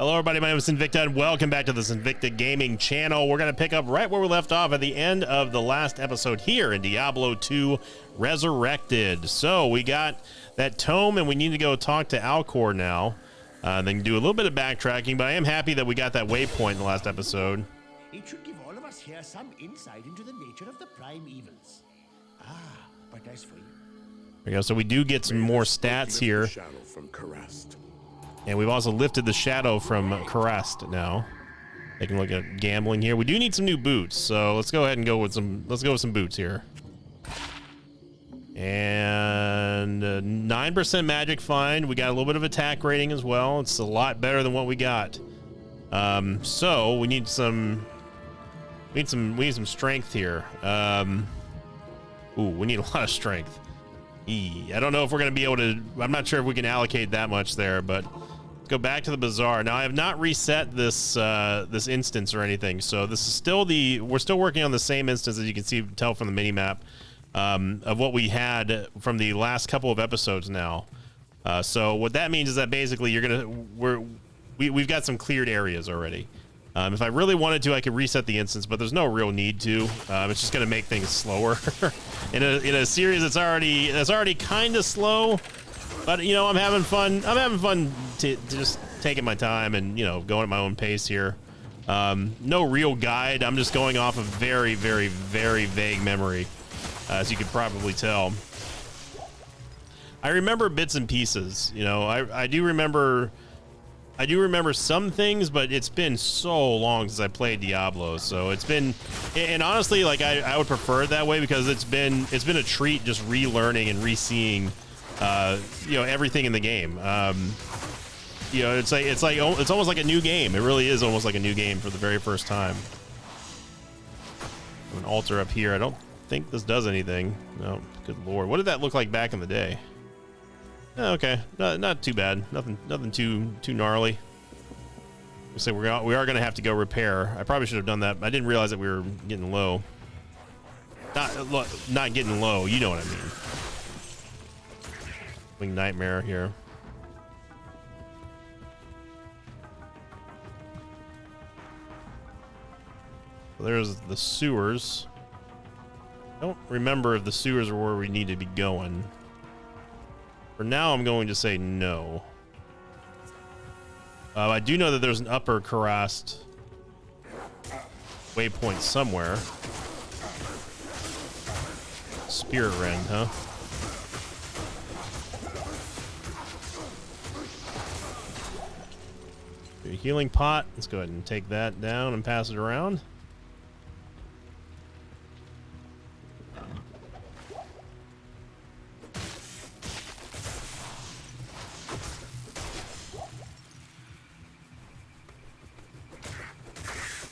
Hello everybody, my name is Invicta and welcome back to the Invicta Gaming channel. We're going to pick up right where we left off at the end of the last episode here in Diablo II Resurrected. So we got that tome and we need to go talk to Alcor now. Then do a little bit of backtracking, but I am happy that we got that waypoint in the last episode. It should give all of us here some insight into the nature of the Prime Evils. But as for you... There we go, so we do get some more stats here. And we've also lifted the shadow from Carest now. Taking a look at gambling here. We do need some new boots, so let's go ahead and go with some. Let's go with some boots here. And 9% magic find. We got a little bit of attack rating as well. It's a lot better than what we got. So we need some. We need some strength here. Ooh, we need a lot of strength. I don't know if we're going to be able to. I'm not sure if we can allocate that much there, but. Go back to the bazaar. Now I have not reset this this instance or anything, so this is still we're still working on the same instance, as you can tell from the mini map of what we had from the last couple of episodes now. So what that means is that basically we've got some cleared areas already. If I really wanted to, I could reset the instance, but there's no real need to. It's just going to make things slower in a series that's already kind of slow. But, you know, I'm having fun. I'm having fun to just taking my time and, you know, going at my own pace here. No real guide. I'm just going off of very, very, very vague memory, as you could probably tell. I remember bits and pieces. You know, I do remember some things, but it's been so long since I played Diablo. So it's been, and honestly, like I would prefer it that way because it's been a treat just relearning and re-seeing. You know, everything in the game. You know, it's almost like a new game. It really is almost like a new game for the very first time. An altar up here. I don't think this does anything. No, good lord. What did that look like back in the day? Oh, okay, not too bad. Nothing too gnarly. So we are gonna have to go repair. I probably should have done that. I didn't realize that we were getting low. Not getting low. You know what I mean. Nightmare here. So there's the sewers. I don't remember if the sewers are where we need to be going. For now, I'm going to say no. I do know that there's an upper Karast waypoint somewhere. Spirit Rend, huh? A healing pot. Let's go ahead and take that down and pass it around.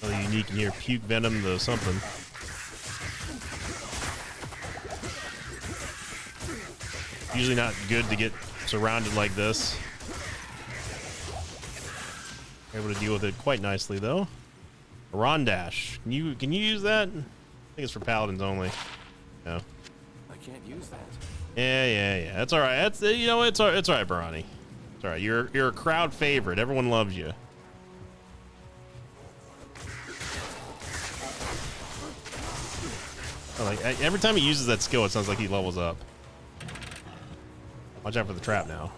Another unique in here, puke venom, the something. Usually not good to get surrounded like this. Able to deal with it quite nicely though. Rondash. Can you use that? I think it's for paladins only. No. I can't use that. Yeah. That's all right. That's you know it's all right, Barani. It's all right. You're a crowd favorite. Everyone loves you. Like every time he uses that skill, it sounds like he levels up. Watch out for the trap now.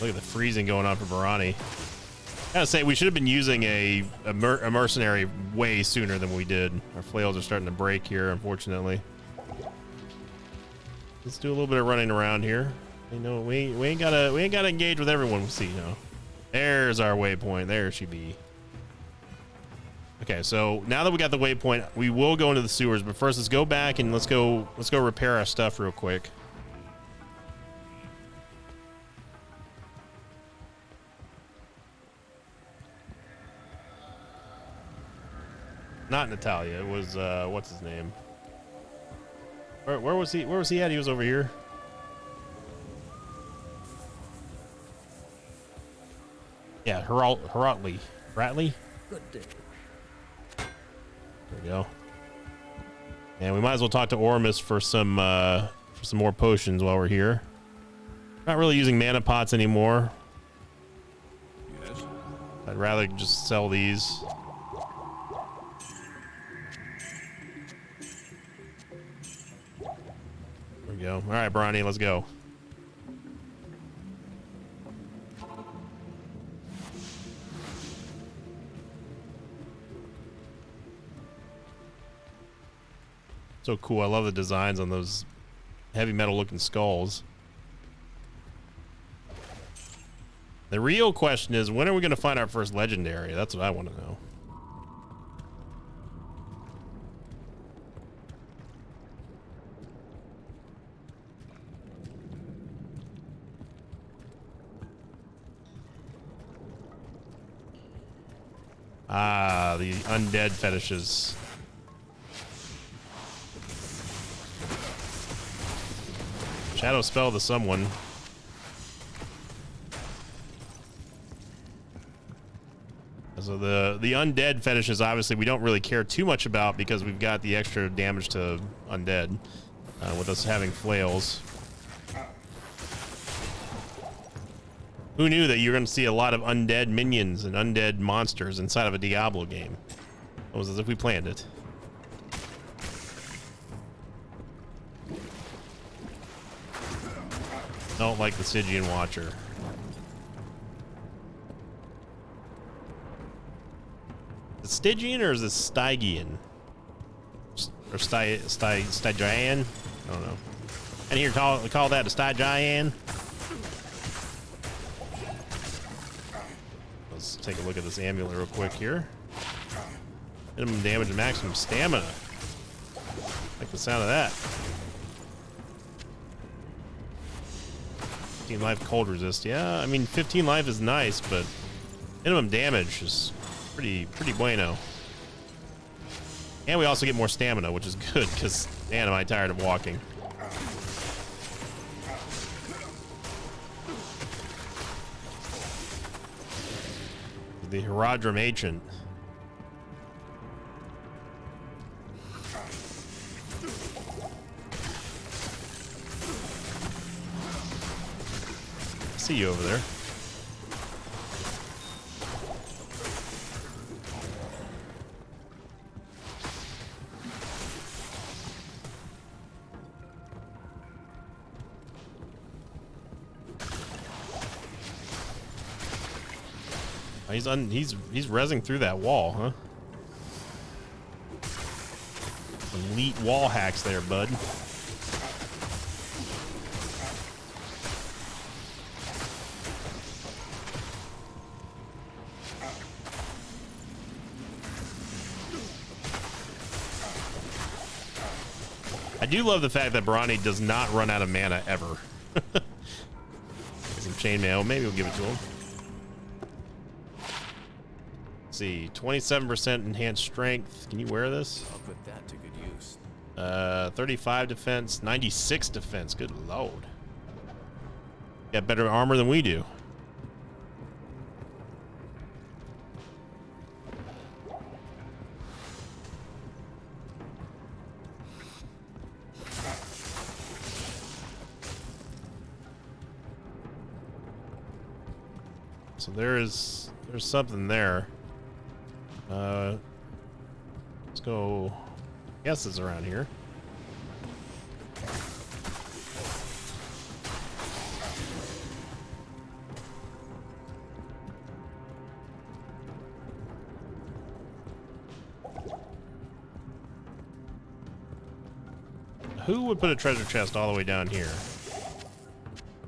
Look at the freezing going on for Barani. I gotta say, we should have been using a mercenary way sooner than we did. Our flails are starting to break here, unfortunately. Let's do a little bit of running around here. You know, we ain't gotta engage with everyone we see. No, there's our waypoint. There she be. Okay, so now that we got the waypoint, we will go into the sewers. But first, let's go back and let's go repair our stuff real quick. Not Natalia. It was what's his name? Where was he? Where was he at? He was over here. Yeah, Heratley. Ratley? Good day. There we go. And we might as well talk to Ormus for some more potions while we're here. Not really using mana pots anymore. Yes. I'd rather just sell these. There we go. All right, Bronny, let's go. So cool. I love the designs on those heavy metal looking skulls. The real question is, when are we going to find our first legendary? That's what I want to know. Ah, the undead fetishes. Shadow spell to someone. So the undead fetishes, obviously, we don't really care too much about because we've got the extra damage to undead with us having flails. Who knew that you're going to see a lot of undead minions and undead monsters inside of a Diablo game? It was as if we planned it. Don't like the Stygian Watcher. Is it Stygian or is it Stygian? Or Stygian? I don't know. And here call that a Stygian. Let's take a look at this amulet real quick here. Minimum damage and maximum stamina. Like the sound of that. 15 life cold resist. Yeah, I mean 15 life is nice, but minimum damage is pretty bueno. And we also get more stamina, which is good because man, am I tired of walking. The Herodrum Ancient. See you over there. He's rezzing through that wall, huh? Elite wall hacks there, bud. I do love the fact that Bronny does not run out of mana ever. Some chainmail, maybe we'll give it to him. Let's see, 27% enhanced strength. Can you wear this? I'll put that to good use. 35 defense, 96 defense. Good lord. Got better armor than we do. So there's something there. Let's go. Guess it's around here. Who would put a treasure chest all the way down here?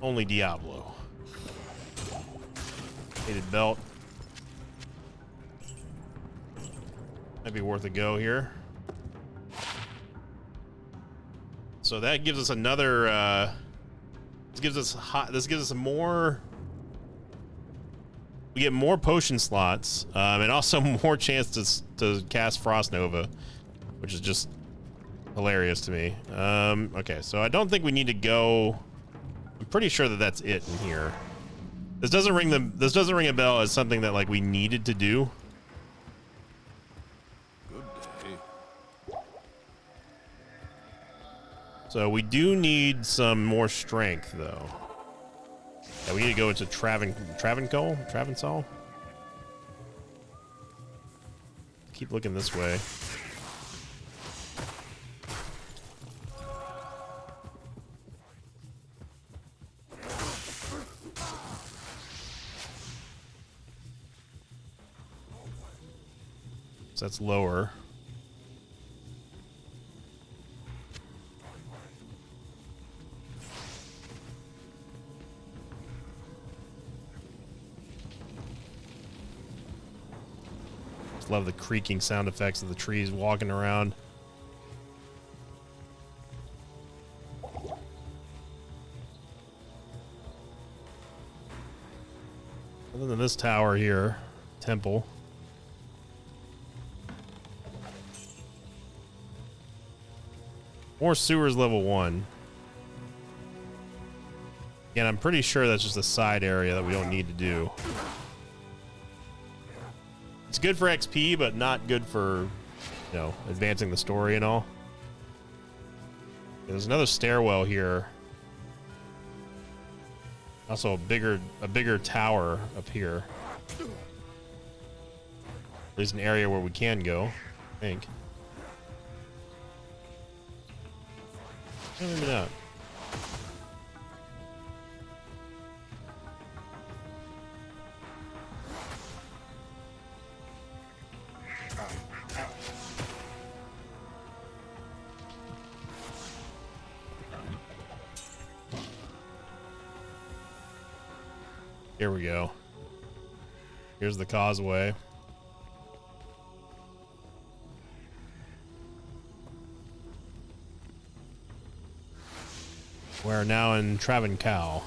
Only Diablo. Hated belt. Might be worth a go here. So that gives us another. This gives us more. We get more potion slots, and also more chance to cast Frost Nova, which is just hilarious to me. Okay, so I don't think we need to go. I'm pretty sure that that's it in here. This doesn't ring a bell as something that like we needed to do. Good day. So we do need some more strength, though. Yeah, we need to go into Travancore? Keep looking this way. So that's lower. Just love the creaking sound effects of the trees walking around. Other than this tower here, temple. More sewers level 1. And I'm pretty sure that's just a side area that we don't need to do. It's good for XP, but not good for, you know, advancing the story and all. There's another stairwell here. Also a bigger tower up here. There's an area where we can go, I think. Maybe not. Here we go. Here's the causeway. We're now in Travancore.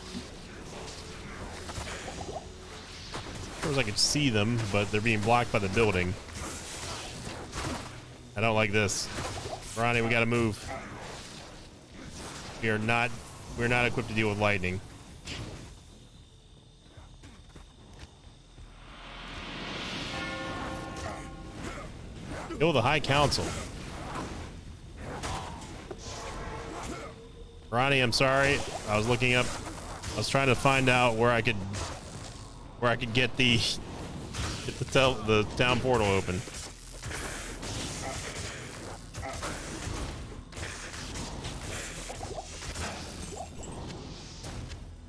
Of course I could see them, but they're being blocked by the building. I don't like this. Ronnie, we gotta move. We're not equipped to deal with lightning. Kill the High Council. Ronnie, I'm sorry. I was looking up. I was trying to find out where I could get the town portal open.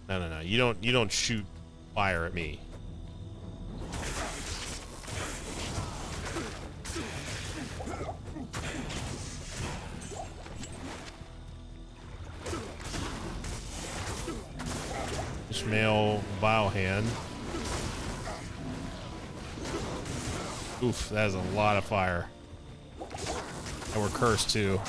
No. You don't shoot fire at me. Ishmael Violhand. Oof, that is a lot of fire. And we're cursed too.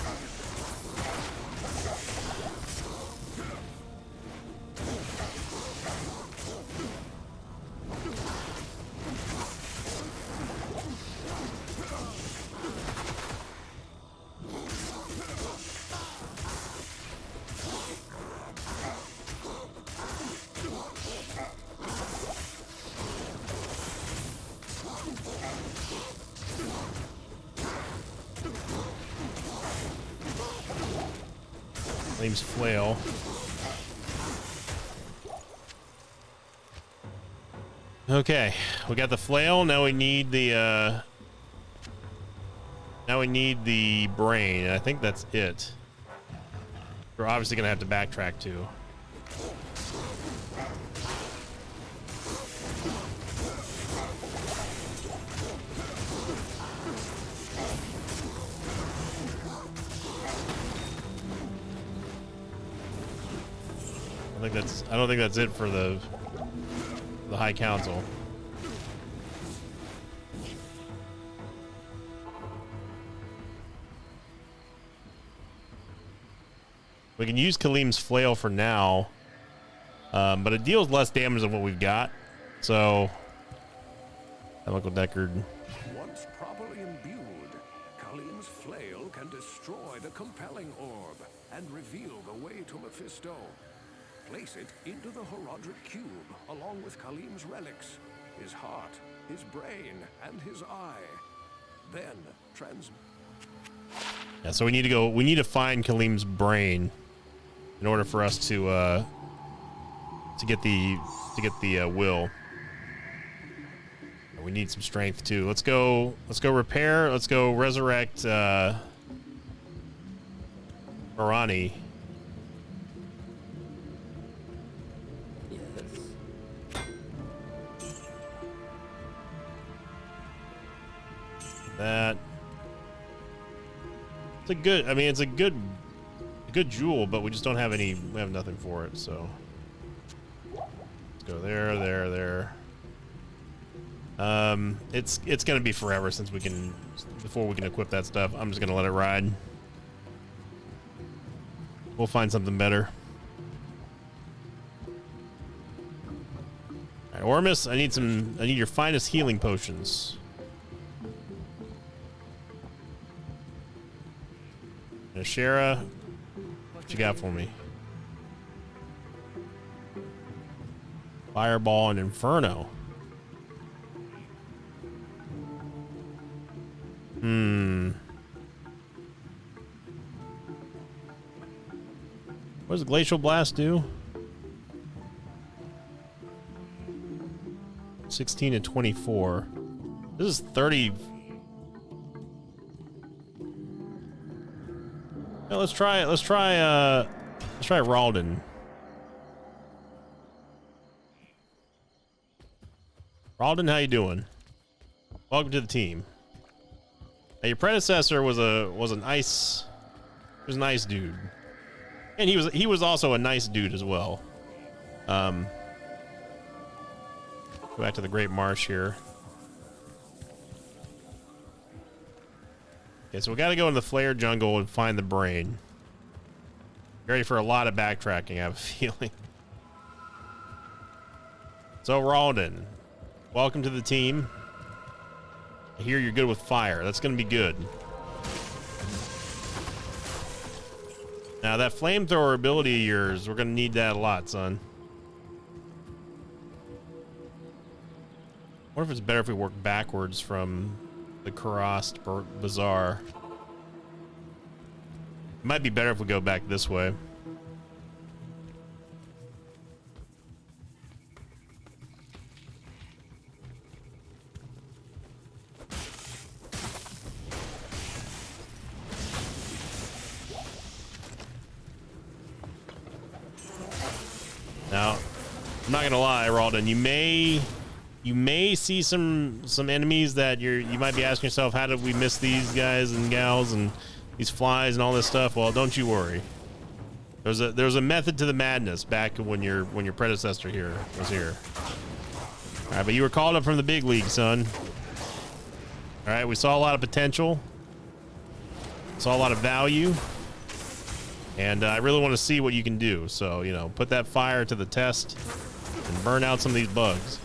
Khalim'S flail. Okay, we got the flail. Now we need the brain. And I think that's it. We're obviously gonna have to backtrack too. I don't think that's it for the High Council. We can use Khalim'S flail for now, but it deals less damage than what we've got. So, Chemical Deckard. Once properly imbued, Khalim'S flail can destroy the compelling orb and reveal the way to Mephisto. Place it into the Horodric cube along with Khalim'S relics, his heart, his brain, and his eye. Then Yeah, so we need to go. We need to find Khalim'S brain in order for us to get the will. We need some strength too. Let's go repair. Let's go resurrect Marani. That it's a good. I mean, it's a good jewel, but we just don't have any. We have nothing for it. So let's go there. It's gonna be forever since before we can equip that stuff. I'm just gonna let it ride. We'll find something better. All right, Ormus, I need your finest healing potions. And Shara, what you got for me? Fireball and Inferno. What does Glacial Blast do? 16 and 24. This is 30. Yeah, let's try it. Let's try Ralden. Ralden, how you doing? Welcome to the team. Now, your predecessor was a nice dude. And he was also a nice dude as well. Go back to the Great Marsh here. Okay, so we got to go in the Flayer jungle and find the brain. Ready for a lot of backtracking, I have a feeling. So Ralden, welcome to the team. I hear you're good with fire. That's going to be good. Now that flamethrower ability of yours, we're going to need that a lot, son. I wonder if it's better if we work backwards from the Karast bazaar. It might be better if we go back this way. Now, I'm not gonna lie, Ralden, you may see some enemies that you might be asking yourself, how did we miss these guys and gals and these flies and all this stuff? Well, don't you worry. There's a method to the madness back when your predecessor here was here. All right, but you were called up from the big league, son. All right, we saw a lot of potential, saw a lot of value, and I really want to see what you can do. So, you know, put that fire to the test and burn out some of these bugs.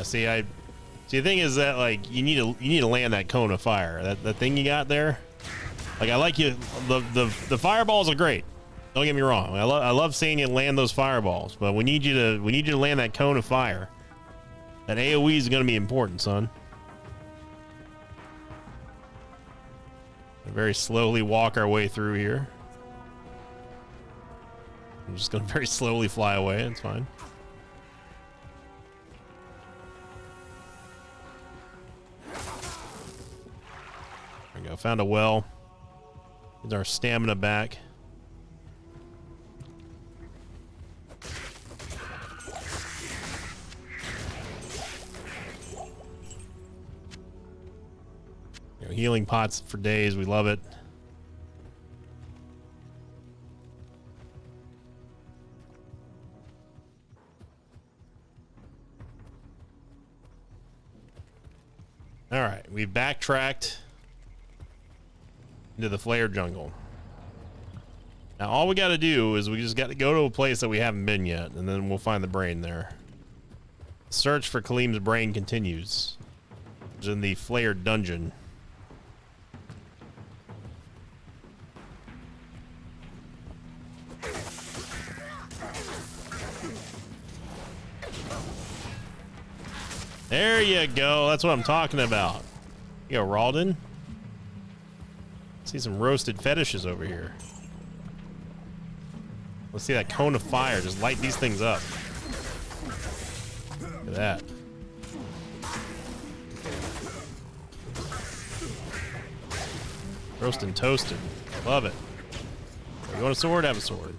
See, the thing is that, like, you need to land that cone of fire. That thing you got there. Like, I like you. The fireballs are great. Don't get me wrong. I love seeing you land those fireballs, but we need you to land that cone of fire. That AOE is going to be important, son. Very slowly walk our way through here. I'm just going to very slowly fly away. It's fine. There we go. Found a well. Get our stamina back. You know, healing pots for days. We love it. All right, we've backtracked into the Flayer jungle. Now all we got to do is we just got to go to a place that we haven't been yet, and then we'll find the brain there. Search for Khalim'S brain continues. It's in the flayer dungeon. There you go. That's what I'm talking about. You go, Ralden. See some roasted fetishes over here. Let's see that cone of fire. Just light these things up. Look at that. Roast and toasted. Love it. You want a sword? Have a sword.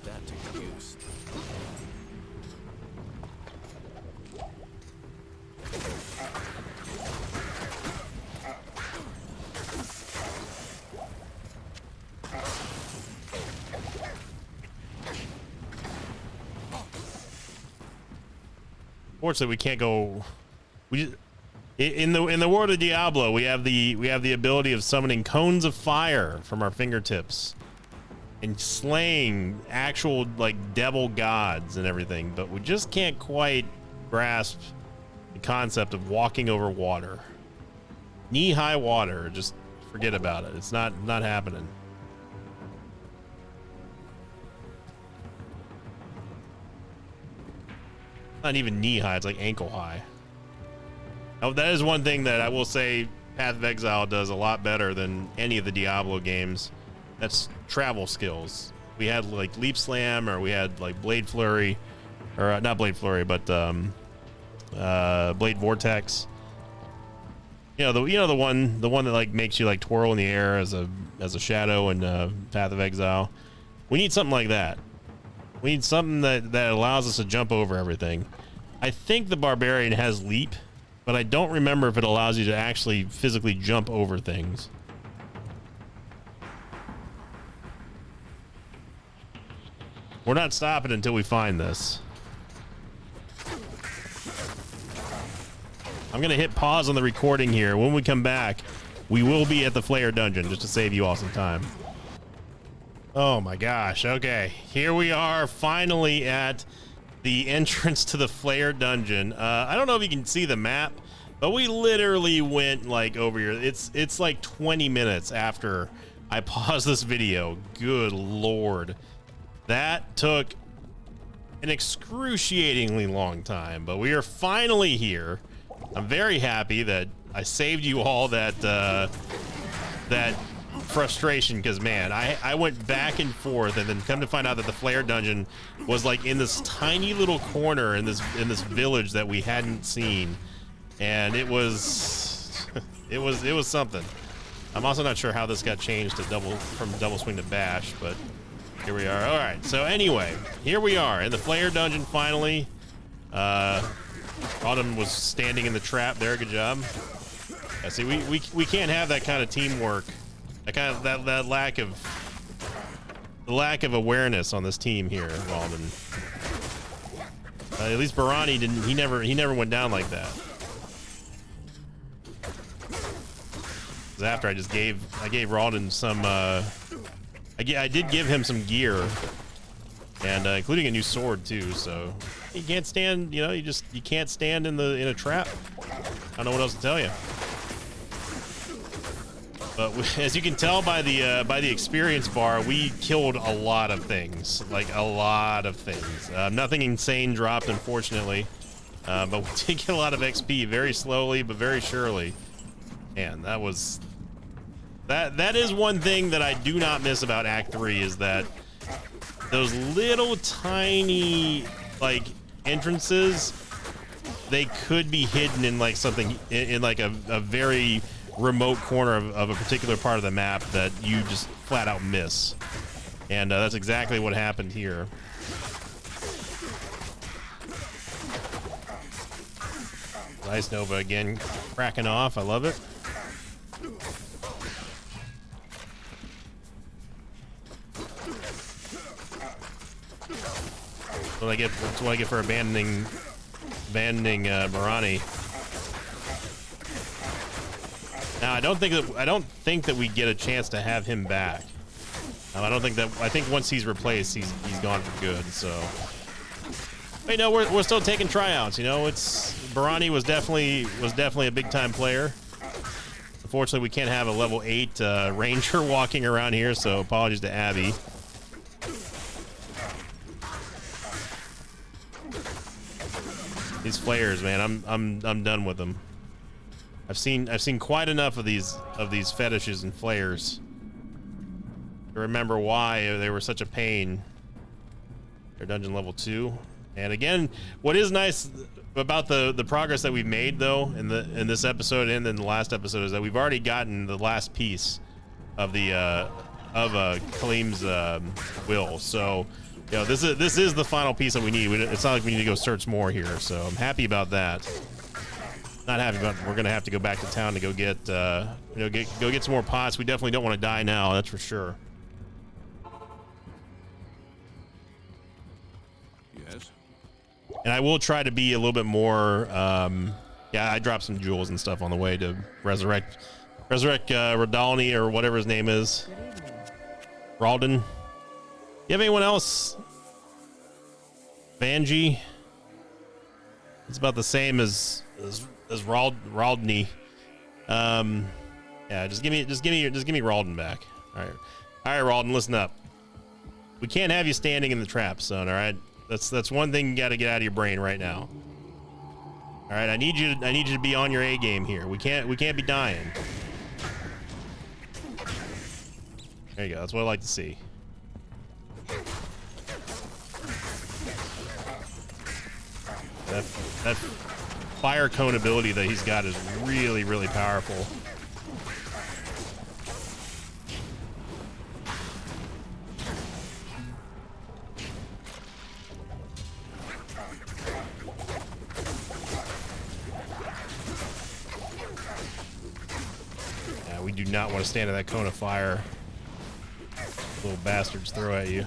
Fortunately, we can't go. In the world of Diablo, we have the ability of summoning cones of fire from our fingertips and slaying actual like devil gods and everything, but we just can't quite grasp the concept of walking over water. Knee-high water, just forget about it. It's not happening. Not even knee-high, it's like ankle-high. Oh, that is one thing that I will say Path of Exile does a lot better than any of the Diablo games. That's travel skills. We had like Leap Slam, or we had like Blade Flurry, or not Blade Flurry, but Blade Vortex. You know the one that like makes you like twirl in the air as a shadow in Path of Exile. We need something like that. We need something that allows us to jump over everything. I think the Barbarian has Leap, but I don't remember if it allows you to actually physically jump over things. We're not stopping until we find this. I'm gonna hit pause on the recording here. When we come back, we will be at the Flayer dungeon, just to save you all some time. Oh my gosh, okay. Here we are, finally at the entrance to the Flayer dungeon. I don't know if you can see the map, but we literally went like over here. It's like 20 minutes after I paused this video. Good Lord. That took an excruciatingly long time, but we are finally here. I'm very happy that I saved you all that frustration, because man, I went back and forth, and then come to find out that the Flayer dungeon was like in this tiny little corner in this village that we hadn't seen, and it was it was something. I'm also not sure how this got changed to from double swing to bash, but here we are. All right, so anyway, here we are in the Flayer dungeon finally. Autumn was standing in the trap there. Good job. Yeah, see, we can't have that kind of teamwork. That lack of awareness on this team here, Walden. At least Barani didn't. He never went down like that. After I gave Ralden some. I did give him some gear, and including a new sword too. So you can't stand. You know, you can't stand in a trap. I don't know what else to tell you. But as you can tell by the experience bar, we killed a lot of things, like a lot of things. Nothing insane dropped, unfortunately, but we did get a lot of XP very slowly but very surely. Man, that is one thing that I do not miss about Act 3, is that those little tiny like entrances, they could be hidden in like something in like a very remote corner of a particular part of the map that you just flat out miss, and that's exactly what happened here. Ice Nova again, cracking off. I love it. That's what I get for abandoning Barani. Now I don't think that we get a chance to have him back. I think once he's replaced, he's gone for good. So But, we're still taking tryouts. It's Barani was definitely a big time player. Unfortunately, we can't have a level 8 ranger walking around here, so apologies to Abby. These flayers, man, I'm done with them. I've seen quite enough of these fetishes and flayers to remember why they were such a pain. They're dungeon level 2. And again, what is nice about the progress that we've made though in this episode and in the last episode is that we've already gotten the last piece of the Khalim'S will. So this is the final piece that we need. It's not like we need to go search more here. So I'm happy about that. Not happy about we're gonna have to go back to town to go get go get some more pots. We definitely don't want to die now. That's for sure. Yes. And I will try to be a little bit more, yeah, I dropped some jewels and stuff on the way to resurrect Rodalny or whatever his name is. Ralden. You have anyone else? Vanji. It's about the same as Raldny. Yeah, just give me Ralden back. All right, Ralden, listen up. We can't have you standing in the trap, son. All right. That's one thing you got to get out of your brain right now. All right, I need you to be on your A game here. We can't be dying. There you go. That's what I like to see. That fire cone ability that he's got is really, really powerful. We do not want to stand in that cone of fire. Little bastards throw at you.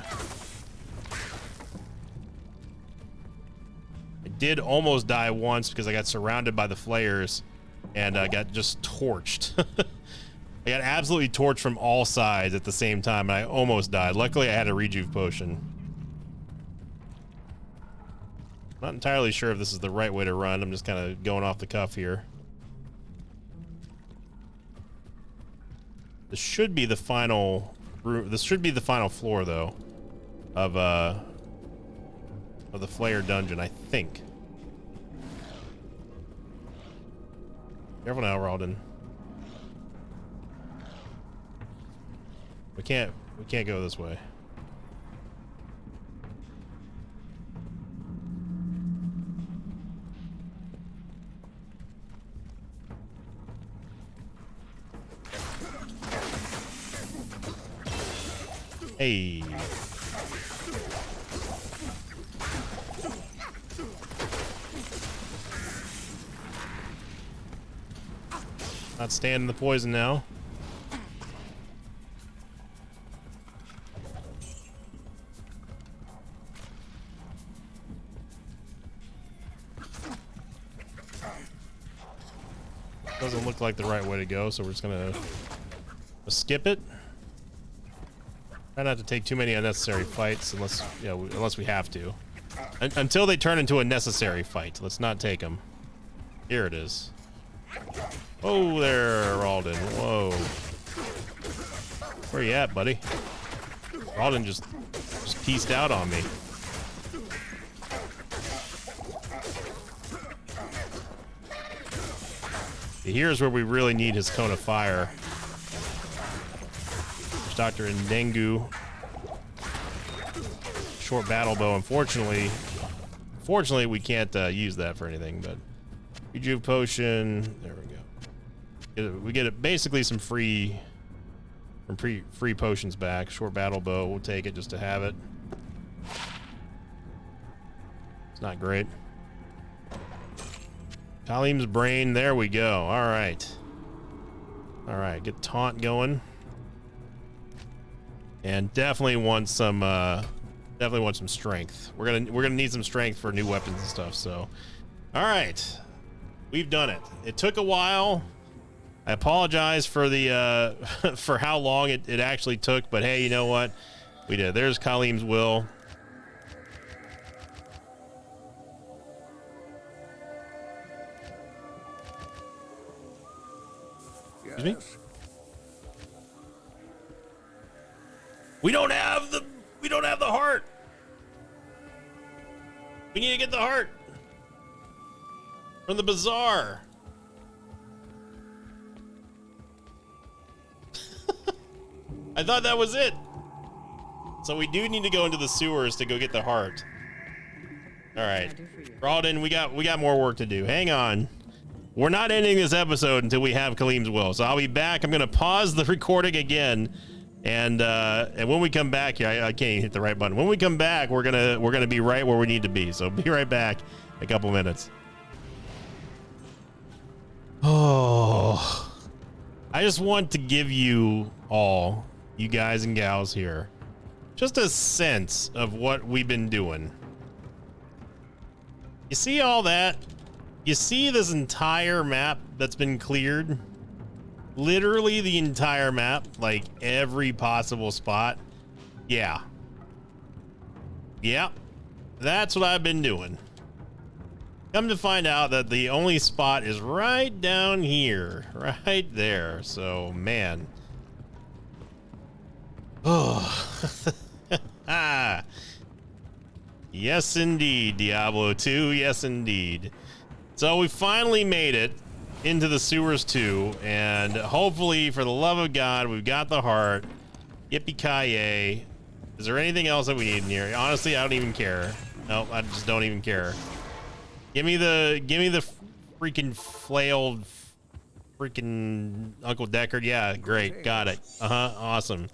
I did almost die once because I got surrounded by the flayers and I got just torched. I got absolutely torched from all sides at the same time and I almost died. Luckily I had a rejuve potion. Not entirely sure if this is the right way to run. I'm just kind of going off the cuff here. This should be the final room. This should be the final floor, though, of the flayer dungeon, I think. Careful now, Ralden. We can't go this way. Hey. Not standing the poison now. Doesn't look like the right way to go, so we're just gonna skip it. Try not to take too many unnecessary fights unless, unless we have to. Until they turn into a necessary fight. Let's not take them. Here it is. Oh, there, Ralden. Whoa. Where you at, buddy? Ralden just pieced out on me. Here's where we really need his cone of fire. Dr. Ndengu. Short battle bow. Unfortunately, we can't use that for anything, but rejuve potion. There we go. We get basically some free potions back. Short battle bow. We'll take it just to have it. It's not great. Khalim'S brain. There we go. All right. All right. Get taunt going. And definitely want some strength. We're gonna need some strength for new weapons and stuff. So, all right, we've done it. It took a while. I apologize for the for how long it actually took, but hey, you know what? We did. There's Khalim'S will. Excuse me? We don't have the heart. We need to get the heart from the bazaar. I thought that was it. So we do need to go into the sewers to go get the heart. All right, Rawdon, we got more work to do. Hang on. We're not ending this episode until we have Khalim'S will. So I'll be back. I'm gonna pause the recording again, and when we come back here, I can't even hit the right button. When we come back, we're gonna be right where we need to be. So be right back in a couple minutes. Oh, I just want to give you all, you guys and gals here, just a sense of what we've been doing. You see all that? You see this entire map that's been cleared? Literally the entire map, like every possible spot. Yeah. Yeah. That's what I've been doing. Come to find out that the only spot is right down here, right there. So, man. Oh. Ah. Yes, indeed, Diablo 2. Yes, indeed. So we finally made it into the sewers 2, and hopefully, for the love of God, we've got the heart. Yippee-ki-yay. Is there anything else that we need in here? Honestly, I don't even care. Nope, I just don't even care. Give me the freaking flailed freaking Uncle Deckard. Yeah, great. Got it. Awesome.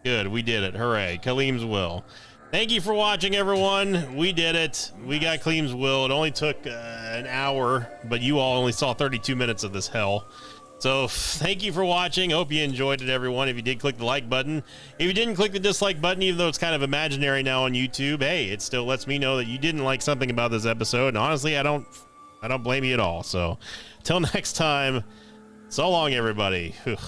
Good, we did it. Hooray. Khalim'S will. Thank you for watching, everyone. We did it. We got Khalim'S will. It only took an hour, but you all only saw 32 minutes of this hell. So thank you for watching. Hope you enjoyed it, everyone. If you did, click the like button. If you didn't, click the dislike button, even though it's kind of imaginary now on YouTube. Hey, it still lets me know that you didn't like something about this episode. And honestly, I don't blame you at all. So till next time, so long, everybody. Whew.